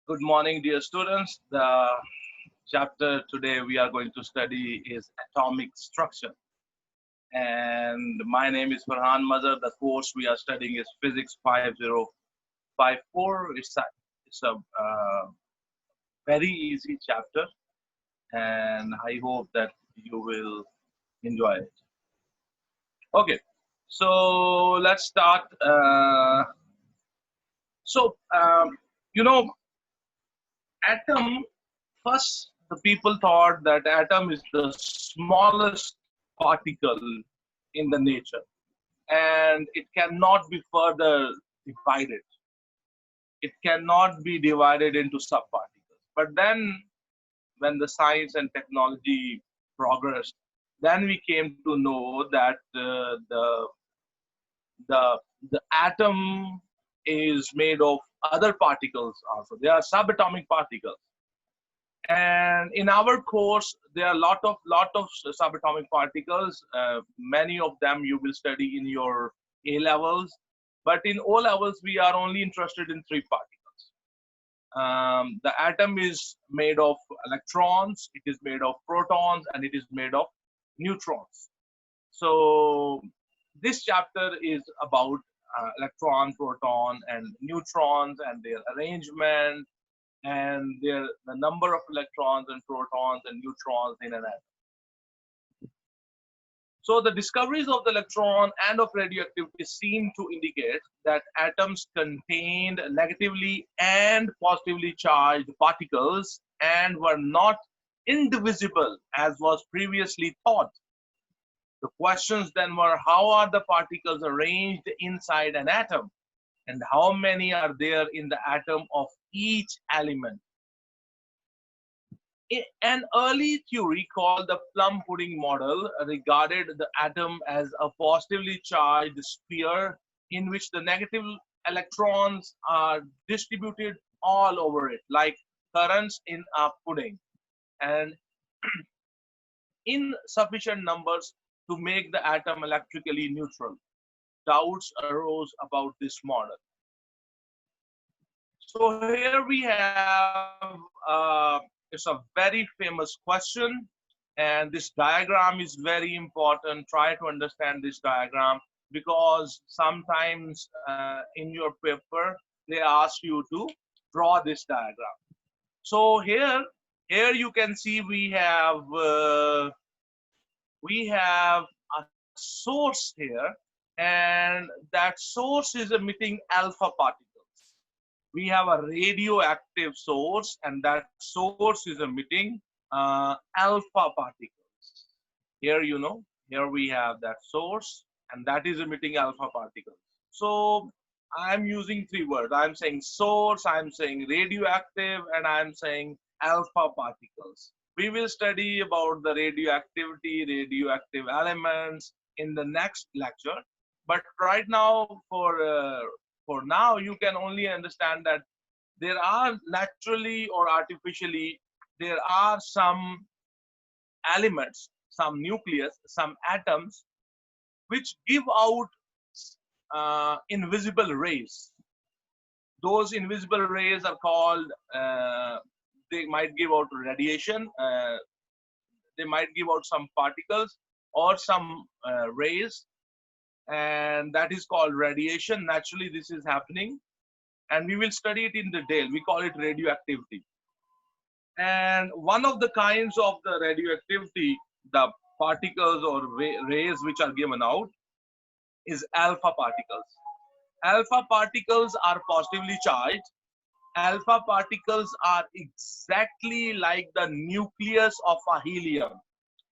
Good morning, dear students. The chapter today we are going to study is atomic structure. And my name is Ferhan Mazher. The course we are studying is Physics 5054. It's a very easy chapter, and I hope that you will enjoy it. Okay, so let's start. So, you know, atom, first the people thought that atom is the smallest particle in the nature and it cannot be further divided. It cannot be divided into subparticles. But then when the science and technology progressed, then we came to know that the atom is made of other particles also. They are subatomic particles. And in our course, there are a lot of subatomic particles. Many of them you will study in your A levels, but in O levels we are only interested in three particles. The atom is made of electrons, it is made of protons, and it is made of neutrons. So this chapter is about electron, proton, and neutrons and their arrangement and the number of electrons and protons and neutrons in an atom. So the discoveries of the electron and of radioactivity seem to indicate that atoms contained negatively and positively charged particles and were not indivisible as was previously thought. The questions then were, how are the particles arranged inside an atom? And how many are there in the atom of each element? An early theory called the plum pudding model regarded the atom as a positively charged sphere in which the negative electrons are distributed all over it, like currants in a pudding, and in sufficient numbers to make the atom electrically neutral. Doubts arose about this model. So here we have, it's a very famous question, and this diagram is very important. Try to understand this diagram because sometimes in your paper they ask you to draw this diagram. So here you can see we have a source here, and that source is emitting alpha particles. We have a radioactive source, and that source is emitting alpha particles. Here we have that source, and that is emitting alpha particles. So I'm using three words. I'm saying source, I'm saying radioactive, and I'm saying alpha particles. We will study about the radioactivity, radioactive elements in the next lecture. But right now, for now, you can only understand that there are naturally or artificially, there are some elements, some nucleus, some atoms, which give out invisible rays. Those invisible rays are called, they might give out radiation, they might give out some particles or some rays, and that is called radiation. Naturally, this is happening, and we will study it in detail. We call it radioactivity. And one of the kinds of the radioactivity, the particles or rays which are given out, is alpha particles. Alpha particles are positively charged. Alpha particles are exactly like the nucleus of a helium.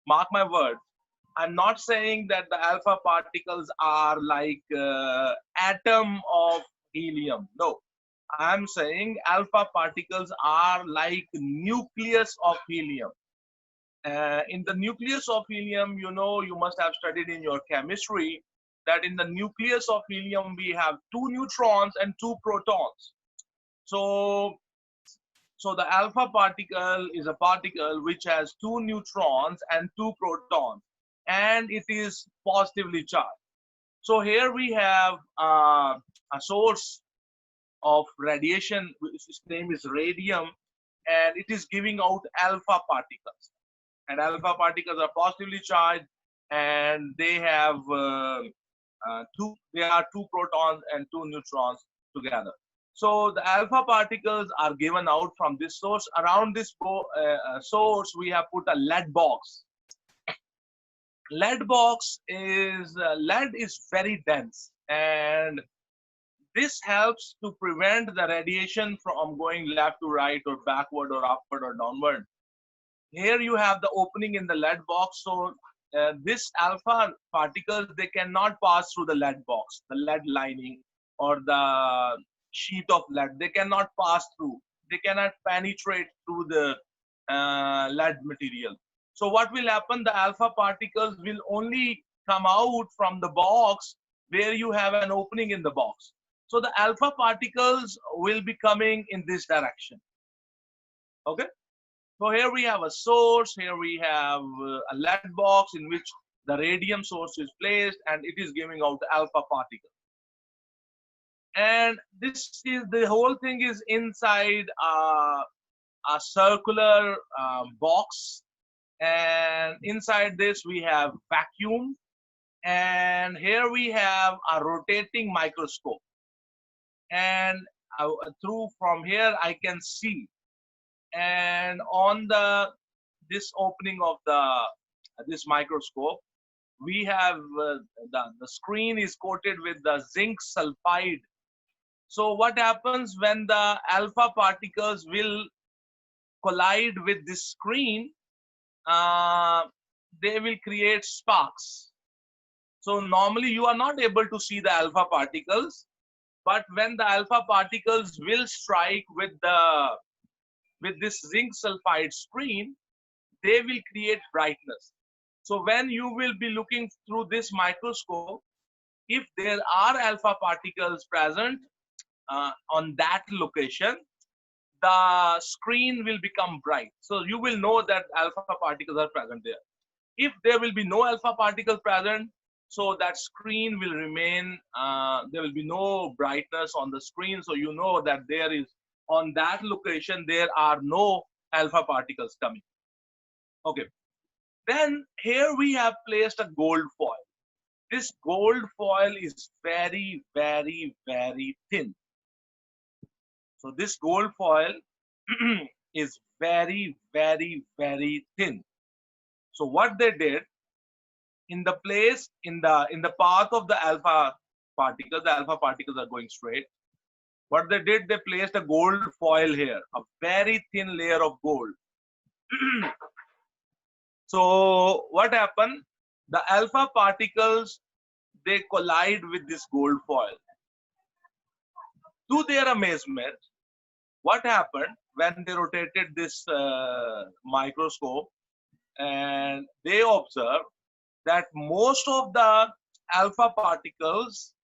Mark my word. I'm not saying that the alpha particles are like atom of helium. No, I'm saying alpha particles are like nucleus of helium. In the nucleus of helium, you must have studied in your chemistry that in the nucleus of helium we have two neutrons and two protons. So the alpha particle is a particle which has two neutrons and two protons, and it is positively charged. So here we have a source, of radiation, which its name is radium, and it is giving out alpha particles. And alpha particles are positively charged, and they have they are two protons and two neutrons together. So the alpha particles are given out from this source. Around this source, we have put a lead box. Lead is very dense, and this helps to prevent the radiation from going left to right or backward or upward or downward. Here you have the opening in the lead box, so this alpha particles, they cannot pass through the lead box, the lead lining or the sheet of lead. They cannot pass through. They cannot penetrate through the lead material. So what will happen? The alpha particles will only come out from the box where you have an opening in the box. So the alpha particles will be coming in this direction. Okay. So here we have a source, here we have a lead box in which the radium source is placed, and it is giving out alpha particles. And the whole thing is inside a circular box, and inside this we have vacuum, and here we have a rotating microscope, and from here I can see. And on this opening of this microscope, we have the screen is coated with the zinc sulfide. So what happens when the alpha particles will collide with this screen? They will create sparks. So normally you are not able to see the alpha particles, but when the alpha particles will strike with this zinc sulfide screen, they will create brightness. So when you will be looking through this microscope, if there are alpha particles present on that location, the screen will become bright. So you will know that alpha particles are present there. If there will be no alpha particles present, so that screen will remain, there will be no brightness on the screen. So you know that there is, on that location, there are no alpha particles coming. Okay. Then here we have placed a gold foil. This gold foil is very, very, very thin. So this gold foil is very, very, very thin. So what they did, in the path of the alpha particles are going straight. What they did, they placed a gold foil here, a very thin layer of gold. So what happened? The alpha particles, they collide with this gold foil. To their amazement, what happened when they rotated this microscope, and they observed that most of the alpha particles,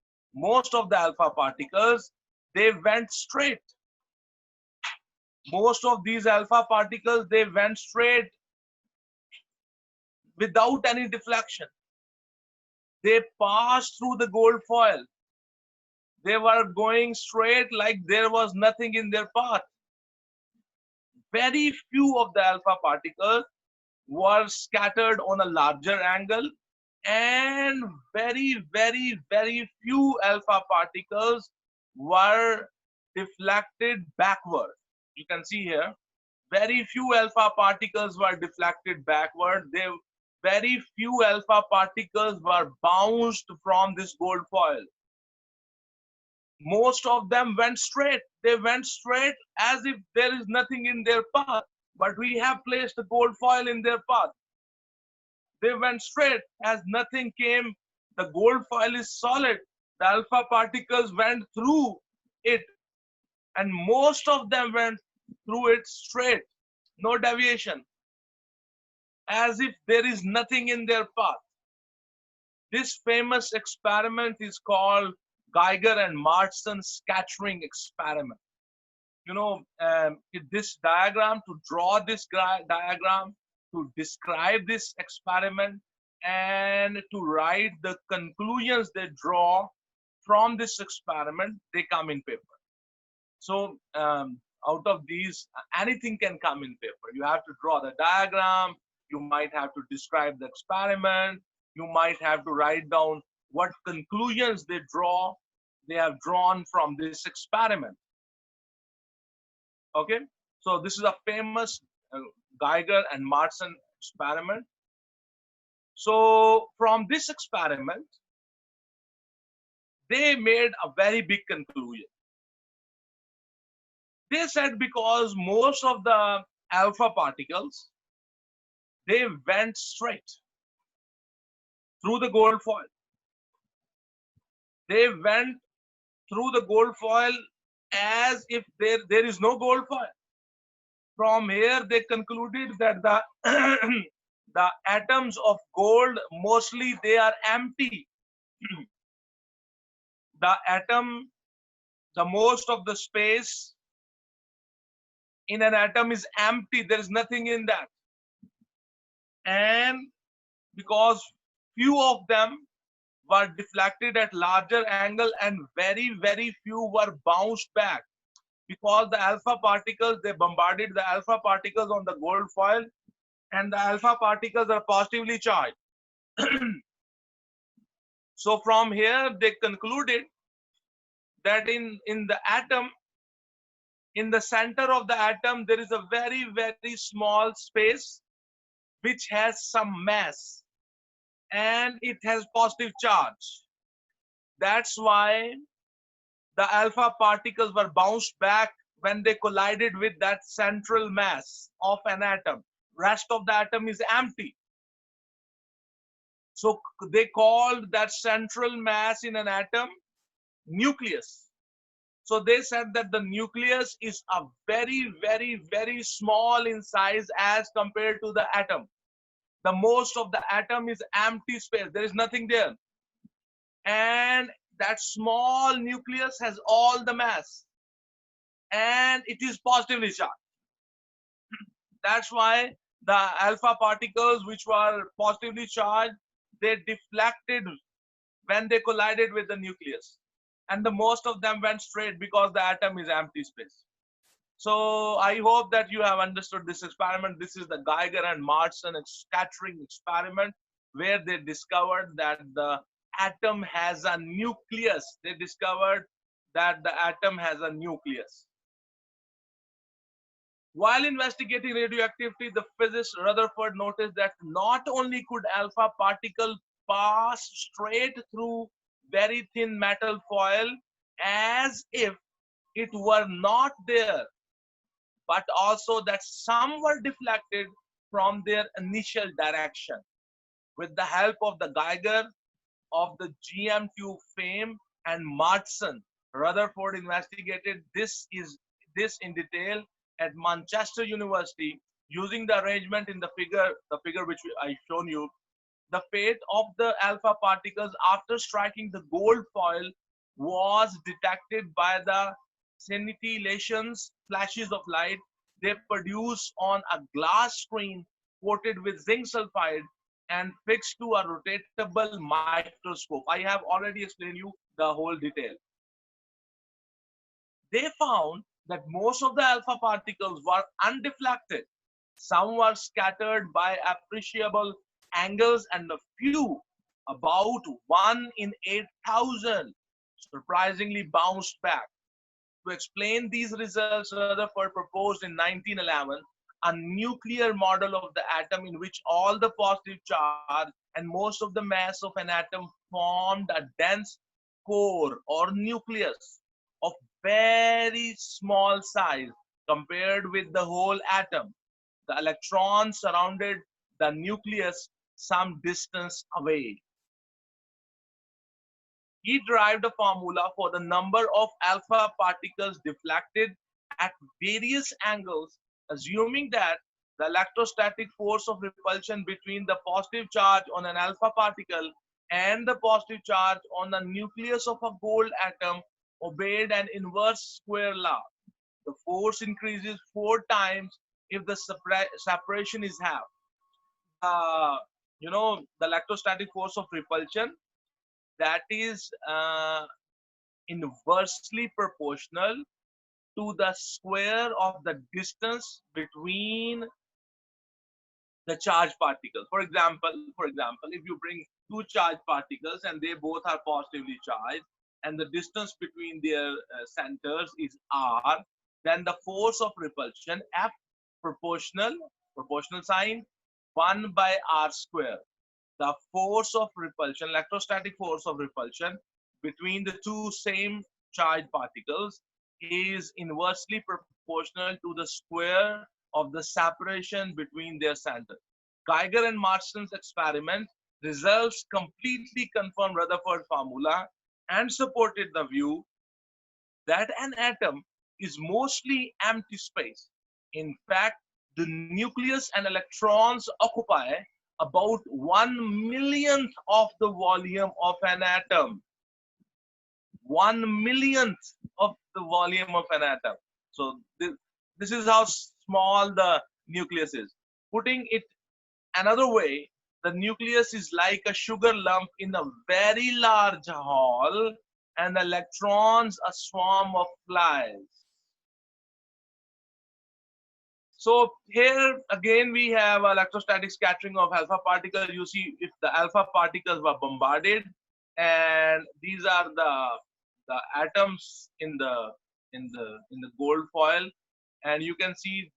they went straight. Most of these alpha particles, they went straight without any deflection. They passed through the gold foil. They were going straight like there was nothing in their path. Very few of the alpha particles were scattered on a larger angle, and very, very, very few alpha particles were deflected backward. You can see here, very few alpha particles were deflected backward. Very few alpha particles were bounced from this gold foil. Most of them went straight. They went straight as if there is nothing in their path, but we have placed a gold foil in their path. They went straight as nothing came. The gold foil is solid. The alpha particles went through it, and most of them went through it straight, no deviation, as if there is nothing in their path. This famous experiment is called Geiger and Martin scattering experiment. You know, this diagram, to draw this diagram, to describe this experiment, and to write the conclusions they draw from this experiment, they come in paper. So out of these, anything can come in paper. You have to draw the diagram. You might have to describe the experiment. You might have to write down what conclusions they have drawn from this experiment. Okay, so this is a famous uh, Geiger and Martin experiment. So from this experiment, they made a very big conclusion. They said because most of the alpha particles, they went straight through the gold foil. They went through the gold foil as if there is no gold foil. From here, they concluded that the the atoms of gold mostly they are empty. The atom, the most of the space in an atom is empty. There is nothing in that, and because few of them were deflected at larger angle and very few were bounced back, because the alpha particles, they bombarded the alpha particles on the gold foil, and the alpha particles are positively charged. So from here they concluded that in the atom, in the center of the atom, there is a very small space which has some mass and it has positive charge. That's why the alpha particles were bounced back when they collided with that central mass of an atom. Rest of the atom is empty. So they called that central mass in an atom nucleus. So they said that the nucleus is a very small in size as compared to the atom. The most of the atom is empty space. There is nothing there. And that small nucleus has all the mass. And it is positively charged. That's why the alpha particles which were positively charged, they deflected when they collided with the nucleus. And the most of them went straight because the atom is empty space. So I hope that you have understood this experiment. This is the Geiger and Martin scattering experiment, where they discovered that the atom has a nucleus. They discovered that the atom has a nucleus. While investigating radioactivity, the physicist Rutherford noticed that not only could alpha particle pass straight through very thin metal foil as if it were not there, but also that some were deflected from their initial direction. With the help of the Geiger, of the GM tube fame, and Martin, Rutherford investigated this in detail at Manchester University using the arrangement in the figure which I shown you. The fate of the alpha particles after striking the gold foil was detected by the scintillations, flashes of light they produce on a glass screen coated with zinc sulfide and fixed to a rotatable microscope. I have already explained you the whole detail. They found that most of the alpha particles were undeflected. Some were scattered by appreciable angles, and a few, about 1 in 8,000, surprisingly bounced back. To explain these results, Rutherford proposed in 1911 a nuclear model of the atom in which all the positive charge and most of the mass of an atom formed a dense core or nucleus of very small size compared with the whole atom. The electrons surrounded the nucleus some distance away. He derived a formula for the number of alpha particles deflected at various angles, assuming that the electrostatic force of repulsion between the positive charge on an alpha particle and the positive charge on the nucleus of a gold atom obeyed an inverse square law. The force increases 4 times if the separation is half. The electrostatic force of repulsion, that is inversely proportional to the square of the distance between the charged particles. For example, if you bring two charged particles and they both are positively charged, and the distance between their centers is r, then the force of repulsion F proportional sign 1 by r square. The force of repulsion, electrostatic force of repulsion between the two same charged particles is inversely proportional to the square of the separation between their centers. Geiger and Marston's experiment results completely confirmed Rutherford formula and supported the view that an atom is mostly empty space. In fact, the nucleus and electrons occupy about 1/1,000,000th of the volume of an atom. 1/1,000,000th of the volume of an atom. So this is how small the nucleus is. Putting it another way, the nucleus is like a sugar lump in a very large hall, and the electrons a swarm of flies. So here again we have electrostatic scattering of alpha particles. You see, if the alpha particles were bombarded, and these are the atoms in the gold foil, and you can see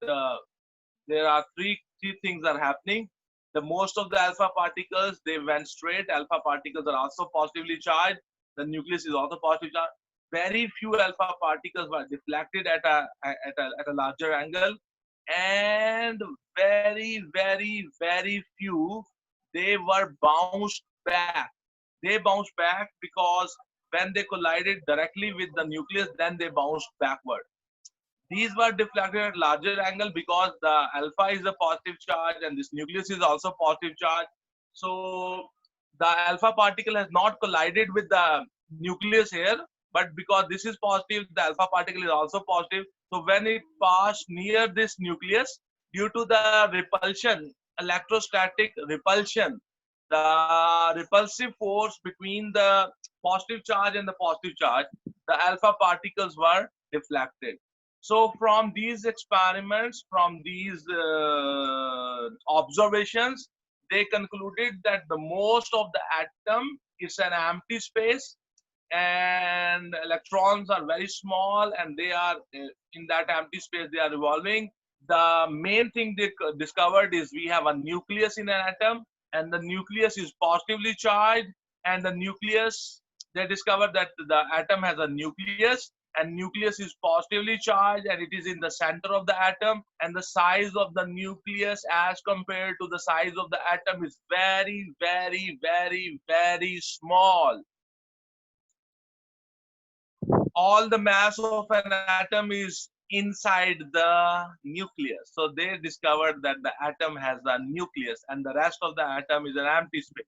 there are three things are happening. The most of the alpha particles, they went straight. Alpha particles are also positively charged. The nucleus is also positively charged. Very few alpha particles were deflected at a larger angle, and very few, they were bounced back. They bounced back because when they collided directly with the nucleus, then they bounced backward. These were deflected at larger angle because the alpha is a positive charge and this nucleus is also positive charge. So the alpha particle has not collided with the nucleus here, but because this is positive, the alpha particle is also positive. So when it passed near this nucleus, due to the repulsion, electrostatic repulsion, the repulsive force between the positive charge and the positive charge, the alpha particles were deflected. So from these experiments, from these observations, they concluded that the most of the atom is an empty space, and electrons are very small, and they are in that empty space, they are revolving. The main thing they discovered is we have a nucleus in an atom, and the nucleus is positively charged, and the nucleus, they discovered that the atom has a nucleus, and nucleus is positively charged, and it is in the center of the atom, and the size of the nucleus as compared to the size of the atom is very small. All the mass of an atom is inside the nucleus. So they discovered that the atom has a nucleus and the rest of the atom is an empty space.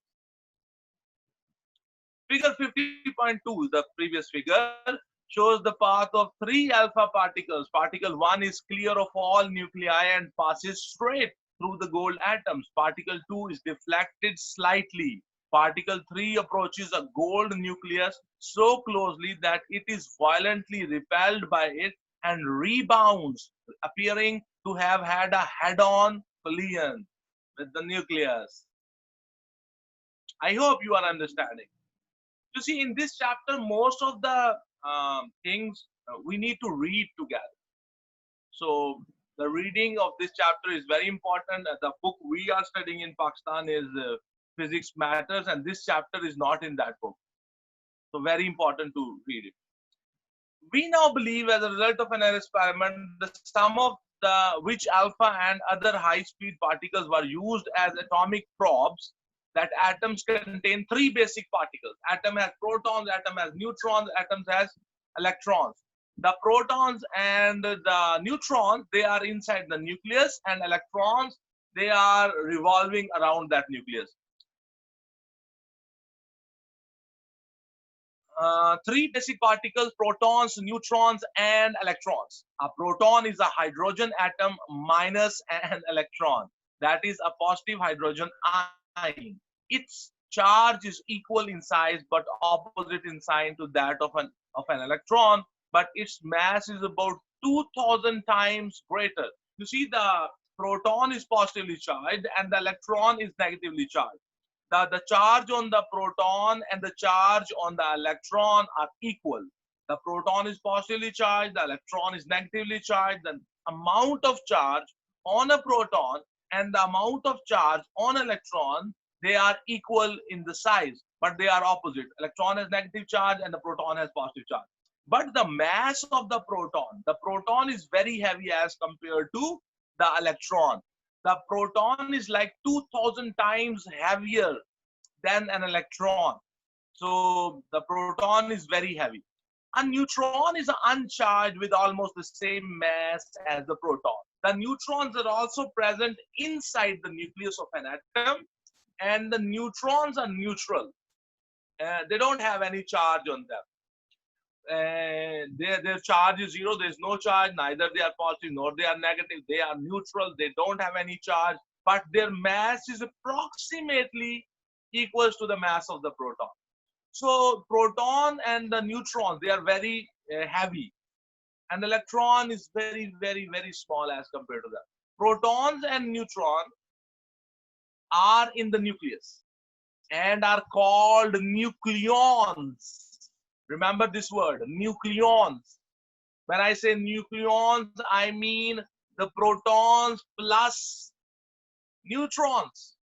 Figure 50.2, the previous figure, shows the path of three alpha particles. Particle 1 is clear of all nuclei and passes straight through the gold atoms. Particle 2 is deflected slightly. Particle 3 approaches a gold nucleus so closely that it is violently repelled by it and rebounds, appearing to have had a head-on collision with the nucleus. I hope you are understanding. You see, in this chapter, most of the things we need to read together. So the reading of this chapter is very important. The book we are studying in Pakistan is Physics Matters, and this chapter is not in that book. So very important to read it. We now believe, as a result of an experiment, the sum of which alpha and other high-speed particles were used as atomic probes, that atoms contain three basic particles. Atom has protons, atom has neutrons, atoms has electrons. The protons and the neutrons, they are inside the nucleus, and electrons, they are revolving around that nucleus. Three basic particles: protons, neutrons, and electrons. A proton is a hydrogen atom minus an electron. That is a positive hydrogen ion. Its charge is equal in size but opposite in sign to that of an electron, but its mass is about 2,000 times greater. You see, the proton is positively charged and the electron is negatively charged. The charge on the proton and the charge on the electron are equal. The proton is positively charged, the electron is negatively charged. The amount of charge on a proton and the amount of charge on electron, they are equal in the size, but they are opposite. Electron has negative charge and the proton has positive charge. But the mass of the proton is very heavy as compared to the electron. The proton is like 2,000 times heavier than an electron. So the proton is very heavy. A neutron is uncharged with almost the same mass as the proton. The neutrons are also present inside the nucleus of an atom, and the neutrons are neutral. They don't have any charge on them. Their charge is zero. There is no charge. Neither they are positive nor they are negative. They are neutral. They don't have any charge, but their mass is approximately equals to the mass of the proton. So proton and the neutrons, they are very heavy, and electron is very, very, very small as compared to that. Protons and neutrons are in the nucleus and are called nucleons. Remember this word, nucleons. When I say nucleons, I mean the protons plus neutrons.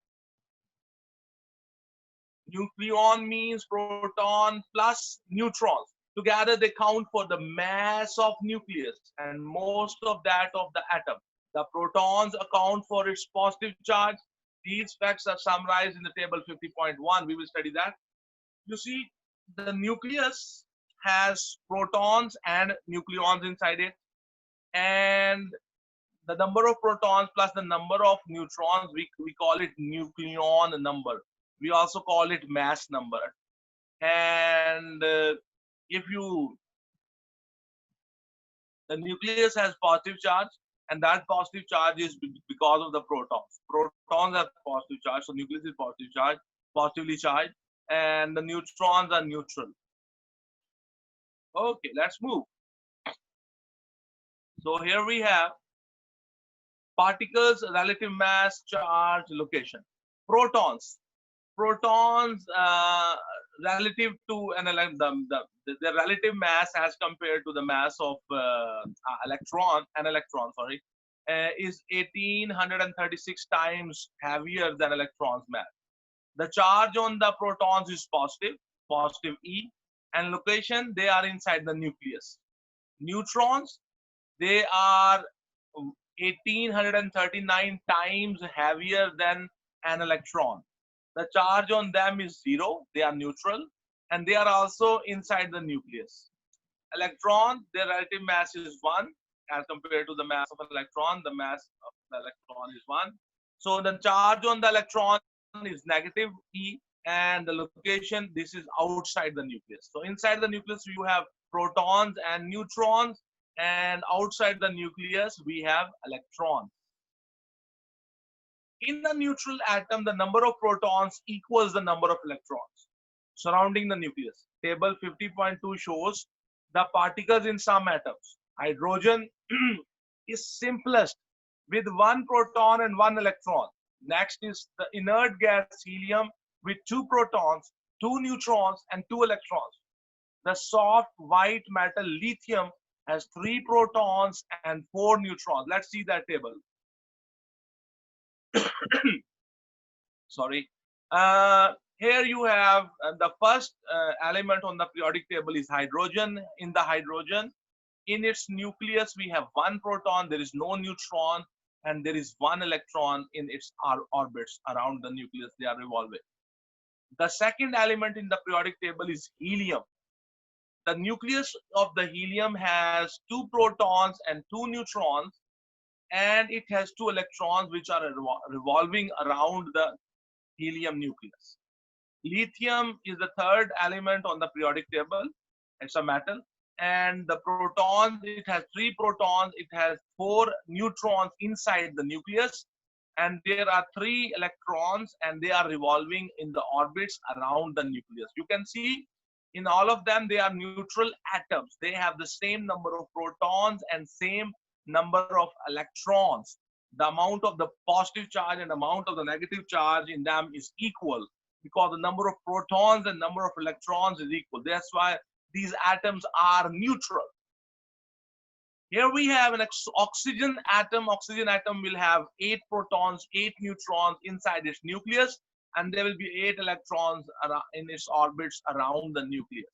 Nucleon means proton plus neutrons. Together they count for the mass of nucleus and most of that of the atom. The protons account for its positive charge. These facts are summarized in the table 50.1. We will study that. You see, the nucleus has protons and nucleons inside it, and the number of protons plus the number of neutrons, we call it nucleon number. We also call it mass number. And if you, the nucleus has positive charge, and that positive charge is because of the protons. Protons have positive charge, so nucleus is positive charge, positively charged, and the neutrons are neutral. Okay, let's move. So here we have particles, relative mass, charge, location. Protons. Protons relative to an the relative mass as compared to the mass of an electron, sorry, is 1836 times heavier than electron's mass. The charge on the protons is positive, positive E, and location, they are inside the nucleus. Neutrons, they are 1839 times heavier than an electron. The charge on them is zero, they are neutral, and they are also inside the nucleus. Electron, their relative mass is 1 as compared to the mass of an electron. The mass of the electron is 1. So the charge on the electron is negative E, and the location, this is outside the nucleus. So inside the nucleus, you have protons and neutrons, and outside the nucleus, we have electrons. In the neutral atom, the number of protons equals the number of electrons surrounding the nucleus. Table 50.2 shows the particles in some atoms. Hydrogen is simplest with 1 proton and 1 electron. Next is the inert gas helium with 2 protons, 2 neutrons, and 2 electrons. The soft white metal lithium has 3 protons and 4 neutrons. Let's see that table. Sorry. Here you have the first element on the periodic table is hydrogen. In the hydrogen, in its nucleus, we have 1 proton, there is no neutron, and there is 1 electron in its orbits around the nucleus. They are revolving. The second element in the periodic table is helium. The nucleus of the helium has 2 protons and 2 neutrons, and it has 2 electrons which are revolving around the helium nucleus. Lithium is the third element on the periodic table. It's a metal. And the protons, it has 3 protons, it has 4 neutrons inside the nucleus, and there are 3 electrons, and they are revolving in the orbits around the nucleus. You can see In all of them, they are neutral atoms. They have the same number of protons and same number of electrons. The amount of the positive charge and amount of the negative charge in them is equal because the number of protons and number of electrons is equal. That's why these atoms are neutral. Here we have an oxygen atom. Oxygen atom will have 8 protons, 8 neutrons inside its nucleus, and there will be 8 electrons in its orbits around the nucleus.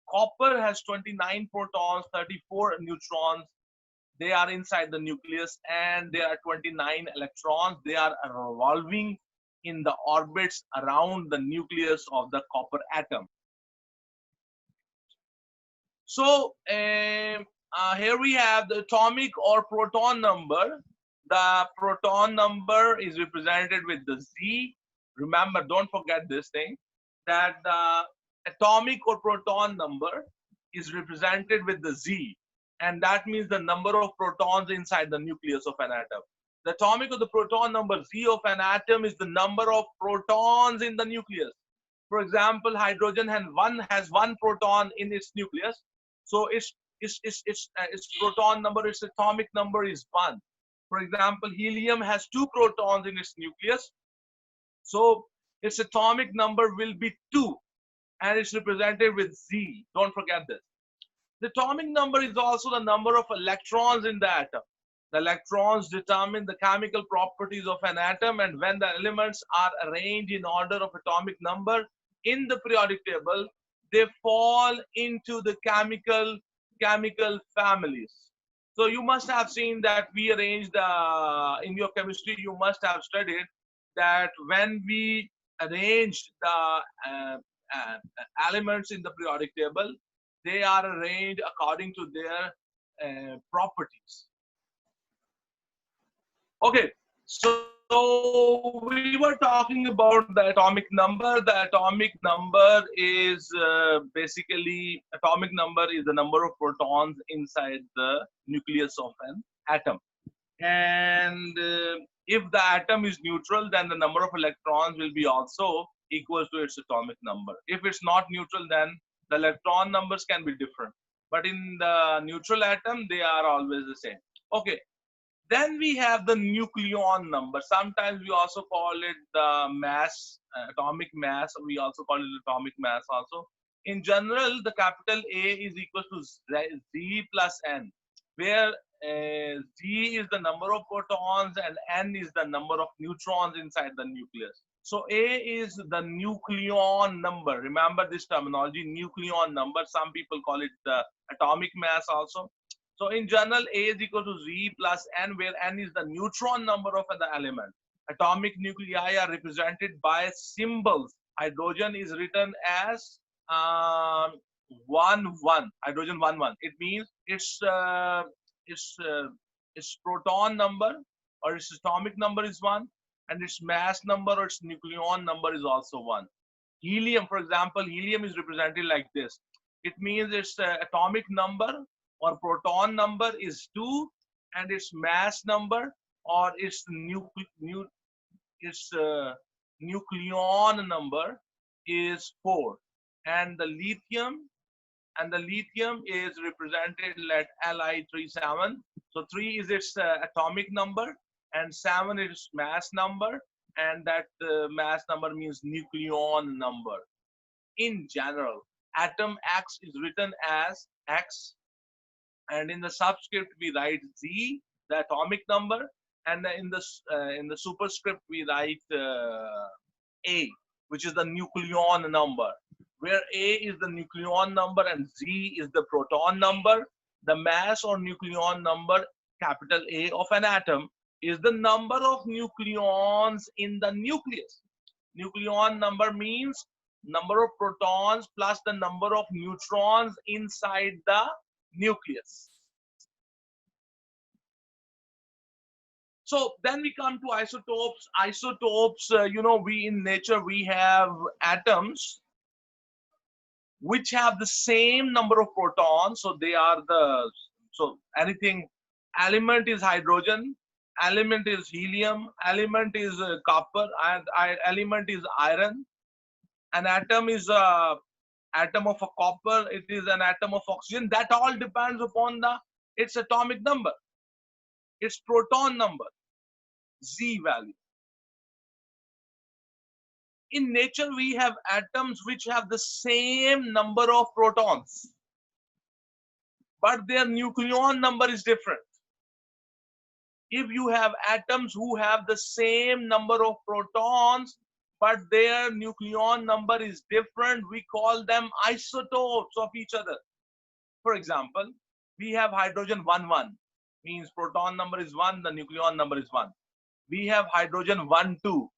Copper has 29 protons, 34 neutrons. They are inside the nucleus, and there are 29 electrons. They are revolving in the orbits around the nucleus of the copper atom. So here we have the atomic or proton number. The proton number is represented with the Z. Remember, don't forget this thing, that the atomic or proton number is represented with the Z. And that means the number of protons inside the nucleus of an atom. The atomic or the proton number Z of an atom is the number of protons in the nucleus. For example, hydrogen has one proton in its nucleus. So its proton number, its atomic number is 1. For example, helium has 2 protons in its nucleus. So its atomic number will be 2, and it's represented with Z. Don't forget this. The atomic number is also the number of electrons in the atom. The electrons determine the chemical properties of an atom, and when the elements are arranged in order of atomic number in the periodic table, they fall into the chemical families. So you must have seen that we arranged in your chemistry, you must have studied that when we arrange the elements in the periodic table, they are arranged according to their properties. Okay, so we were talking about the atomic number. The atomic number is basically, atomic number is the number of protons inside the nucleus of an atom. And if the atom is neutral, then the number of electrons will be also equal to its atomic number. If it's not neutral, then the electron numbers can be different. But in the neutral atom, they are always the same. Okay. Then we have the nucleon number. Sometimes we also call it the mass, atomic mass. We also call it atomic mass also. In general, the capital A is equal to Z plus N, where Z is the number of protons and N is the number of neutrons inside the nucleus. So A is the nucleon number. Remember this terminology, nucleon number. Some people call it the atomic mass also. So in general, A is equal to Z plus N, where N is the neutron number of the element. Atomic nuclei are represented by symbols. Hydrogen is written as 1, 1. Hydrogen 1, 1. It means its proton number or its atomic number is 1, and its mass number or its nucleon number is also 1. Helium, for example, helium is represented like this. It means its atomic number or proton number is 2, and its mass number or its nucleon number is 4. And the lithium is represented like Li37. So 3 is its atomic number, and 7 is its mass number, and that mass number means nucleon number. In general, atom X is written as X, and in the subscript we write Z, the atomic number, and in the superscript we write A, which is the nucleon number, where A is the nucleon number and Z is the proton number. The mass or nucleon number, capital A, of an atom is the number of nucleons in the nucleus. Nucleon number means number of protons plus the number of neutrons inside the nucleus. So then we come to isotopes. Isotopes, we in nature, we have atoms which have the same number of protons. So they are anything, element is hydrogen, element is helium, element is copper, and element is iron. An atom is atom of a copper, it is an atom of oxygen. That all depends upon its atomic number, its proton number, Z value. In nature, we have atoms which have the same number of protons, but their nucleon number is different. If you have atoms who have the same number of protons, but their nucleon number is different, we call them isotopes of each other. For example, we have hydrogen 1,1, means proton number is 1, the nucleon number is 1. We have hydrogen 1,2.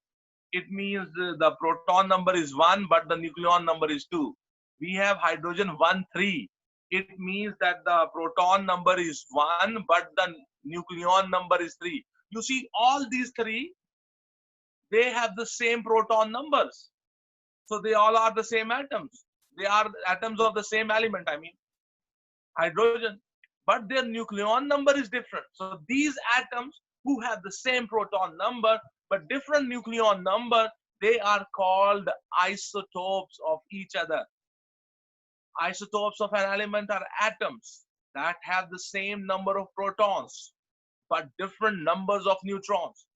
It means the proton number is 1, but the nucleon number is 2. We have hydrogen 1,3. It means that the proton number is 1, but the nucleon number is 3. You see, all these three, they have the same proton numbers. So they all are the same atoms. They are atoms of the same element, I mean, hydrogen. But their nucleon number is different. So these atoms who have the same proton number, but different nucleon number, they are called isotopes of each other. Isotopes of an element are atoms that have the same number of protons, but different numbers of neutrons.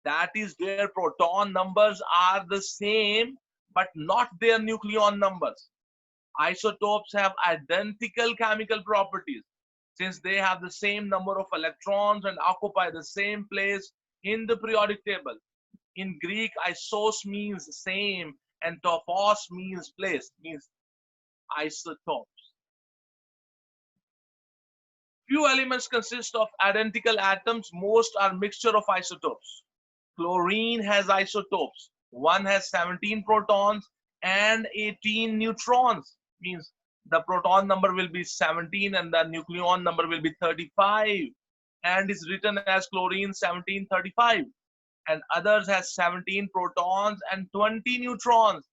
That is, their proton numbers are the same, but not their nucleon numbers. Isotopes have identical chemical properties since they have the same number of electrons and occupy the same place in the periodic table. In Greek, isos means same and topos means place, means isotopes. Few elements consist of identical atoms. Most are mixture of isotopes. Chlorine has isotopes. One has 17 protons and 18 neutrons. Means the proton number will be 17 and the nucleon number will be 35, and is written as chlorine 1735. And others has 17 protons and 20 neutrons.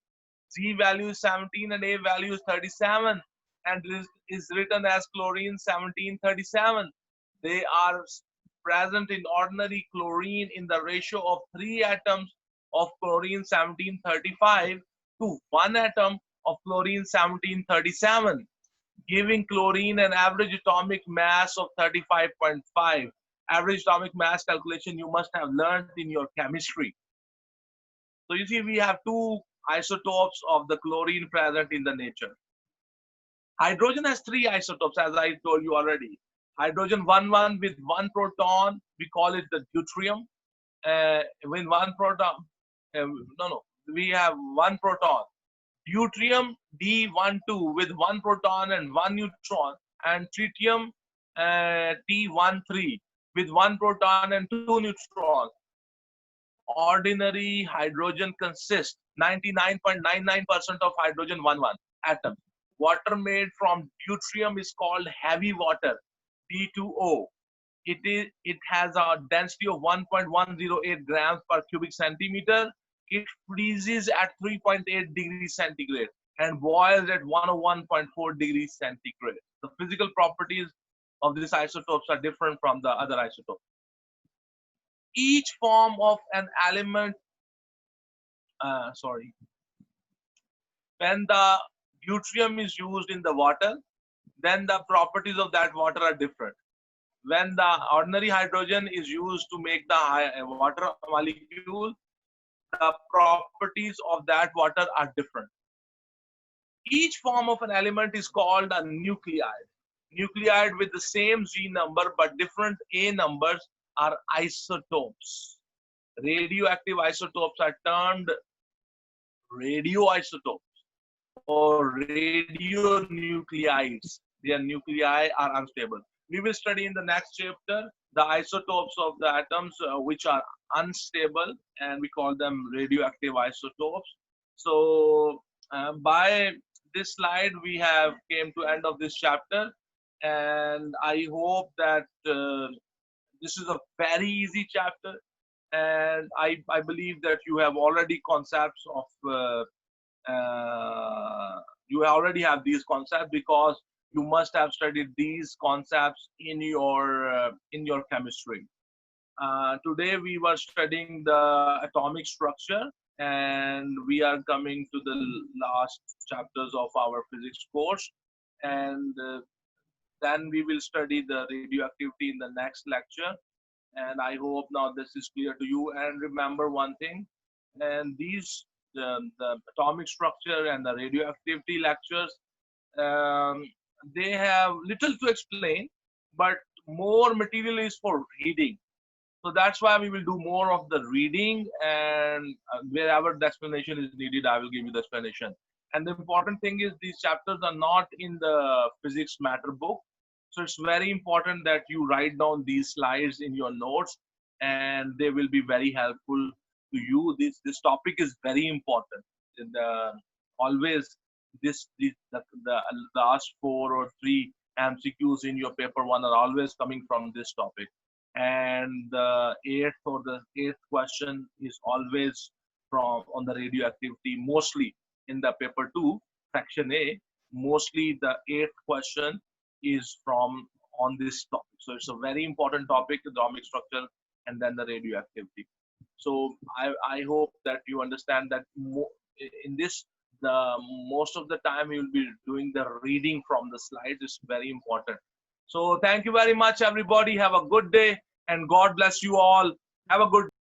Z value is 17 and A value is 37, and is written as chlorine 1737. They are present in ordinary chlorine in the ratio of 3 atoms of chlorine 1735 to 1 atom of chlorine 1737, giving chlorine an average atomic mass of 35.5. Average atomic mass calculation you must have learned in your chemistry. So you see, we have 2 isotopes of the chlorine present in the nature. Hydrogen has 3 isotopes, as I told you already. Hydrogen 1,1 with 1 proton, we call it the deuterium. With 1 proton, we have 1 proton. Deuterium D12 with 1 proton and 1 neutron, and tritium T13 with 1 proton and 2 neutrons. Ordinary hydrogen consists 99.99% of hydrogen 1,1 atoms. Water made from deuterium is called heavy water, D2O. It has a density of 1.108 grams per cubic centimeter. It freezes at 3.8 degrees centigrade and boils at 101.4 degrees centigrade. The physical properties of these isotopes are different from the other isotopes. Each form of an element, when the deuterium is used in the water, then the properties of that water are different. When the ordinary hydrogen is used to make the water molecule, the properties of that water are different. Each form of an element is called a nuclide. Nuclide with the same Z number but different A numbers are isotopes. Radioactive isotopes are termed radioisotopes or radionuclides. Their nuclei are unstable. We will study in the next chapter the isotopes of the atoms which are unstable, and we call them radioactive isotopes. So by this slide we have came to end of this chapter, and I hope that this is a very easy chapter, and I believe that you have already concepts of you already have these concepts because you must have studied these concepts in your chemistry. Today we were studying the atomic structure, and we are coming to the last chapters of our physics course, and then we will study the radioactivity in the next lecture. And I hope now this is clear to you. And remember one thing, and these the atomic structure and the radioactivity lectures, um, they have little to explain, but more material is for reading. So that's why we will do more of the reading, and wherever the explanation is needed, I will give you the explanation. And the important thing is these chapters are not in the physics matter book. So it's very important that you write down these slides in your notes, and they will be very helpful to you. This topic is very important. The, always the last 4 or 3 MCQs in your paper one are always coming from this topic, and the eighth question is always from on the radioactivity, mostly in the paper 2 section A. Mostly the eighth question is from on this topic. So it's a very important topic, the atomic structure and then the radioactivity. So I hope that you understand that in this, the most of the time you will be doing the reading from the slides. Is very important. So thank you very much, everybody. Have a good day, and God bless you all. Have a good